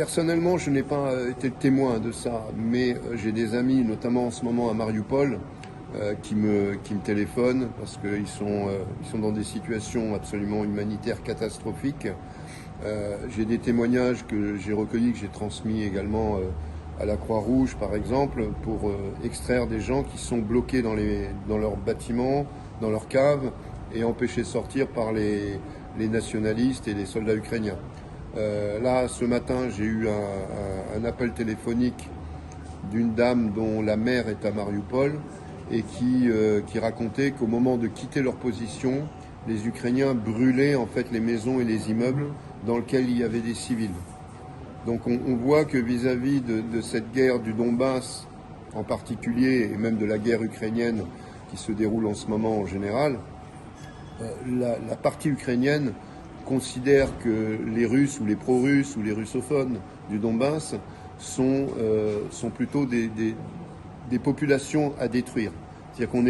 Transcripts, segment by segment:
Personnellement, je n'ai pas été témoin de ça, mais j'ai des amis, notamment en ce moment à Mariupol, qui me téléphonent parce qu'ils sont dans des situations absolument humanitaires catastrophiques. J'ai des témoignages que j'ai recueillis, que j'ai transmis également à la Croix-Rouge, par exemple, pour extraire des gens qui sont bloqués dans leurs bâtiments, dans leurs caves, et empêchés de sortir par les nationalistes et les soldats ukrainiens. Là, ce matin, j'ai eu un appel téléphonique d'une dame dont la mère est à Mariupol et qui racontait qu'au moment de quitter leur position, les Ukrainiens brûlaient en fait les maisons et les immeubles dans lesquels il y avait des civils. Donc on voit que vis-à-vis de cette guerre du Donbass en particulier, et même de la guerre ukrainienne qui se déroule en ce moment en général, la partie ukrainienne considère que les Russes ou les pro-russes ou les russophones du Donbass sont plutôt des populations à détruire. C'est-à-dire qu'on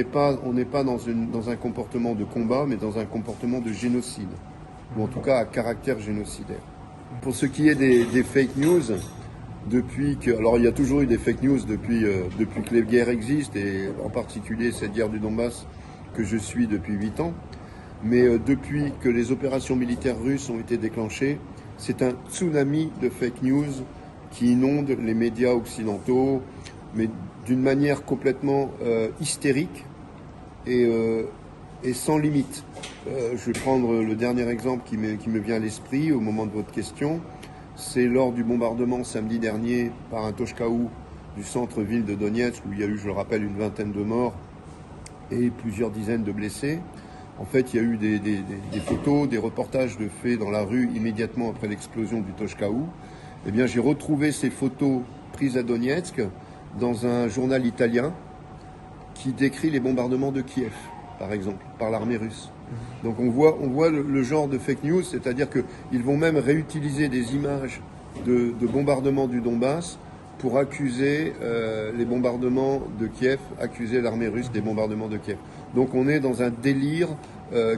n'est pas dans un comportement de combat, mais dans un comportement de génocide, ou en tout cas à caractère génocidaire. Pour ce qui est des fake news, alors il y a toujours eu des fake news depuis que les guerres existent, et en particulier cette guerre du Donbass que je suis depuis 8 ans. Mais depuis que les opérations militaires russes ont été déclenchées, c'est un tsunami de fake news qui inonde les médias occidentaux, mais d'une manière complètement hystérique et sans limite. Je vais prendre le dernier exemple qui me vient à l'esprit au moment de votre question. C'est lors du bombardement samedi dernier par un Toshkaou du centre-ville de Donetsk, où il y a eu, je le rappelle, une vingtaine de morts et plusieurs dizaines de blessés. En fait, il y a eu des photos, des reportages de faits dans la rue immédiatement après l'explosion du Toshkaou. Eh bien, j'ai retrouvé ces photos prises à Donetsk dans un journal italien qui décrit les bombardements de Kiev, par exemple, par l'armée russe. Donc on voit le genre de fake news, c'est-à-dire qu'ils vont même réutiliser des images de bombardements du Donbass pour accuser les bombardements de Kiev, accuser l'armée russe des bombardements de Kiev. Donc on est dans un délire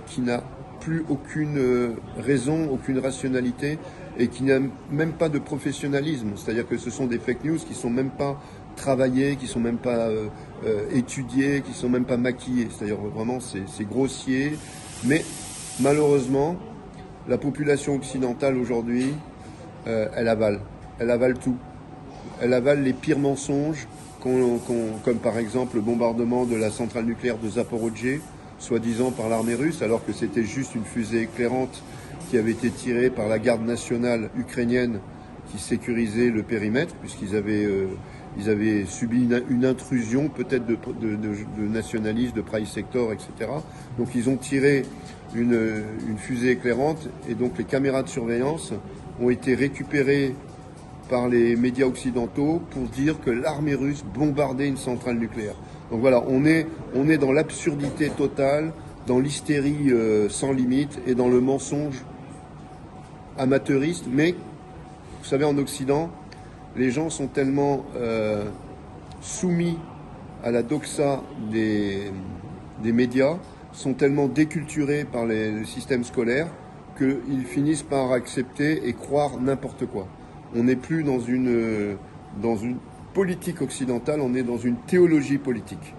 qui n'a plus aucune raison, aucune rationalité et qui n'a même pas de professionnalisme. C'est-à-dire que ce sont des fake news qui ne sont même pas travaillées, qui ne sont même pas étudiées, qui ne sont même pas maquillées. C'est-à-dire vraiment c'est grossier. Mais malheureusement, la population occidentale aujourd'hui, elle avale tout. Elle avale les pires mensonges, comme par exemple le bombardement de la centrale nucléaire de Zaporijjie, soi-disant par l'armée russe, alors que c'était juste une fusée éclairante qui avait été tirée par la garde nationale ukrainienne qui sécurisait le périmètre, puisqu'ils avaient subi une intrusion peut-être de nationalistes, de Praï Sector, etc. Donc ils ont tiré une fusée éclairante, et donc les caméras de surveillance ont été récupérées par les médias occidentaux pour dire que l'armée russe bombardait une centrale nucléaire. Donc voilà, on est dans l'absurdité totale, dans l'hystérie sans limite et dans le mensonge amateuriste. Mais, vous savez, en Occident, les gens sont tellement soumis à la doxa des médias, sont tellement déculturés par le système scolaire qu'ils finissent par accepter et croire n'importe quoi. On n'est plus dans une politique occidentale, on est dans une théologie politique.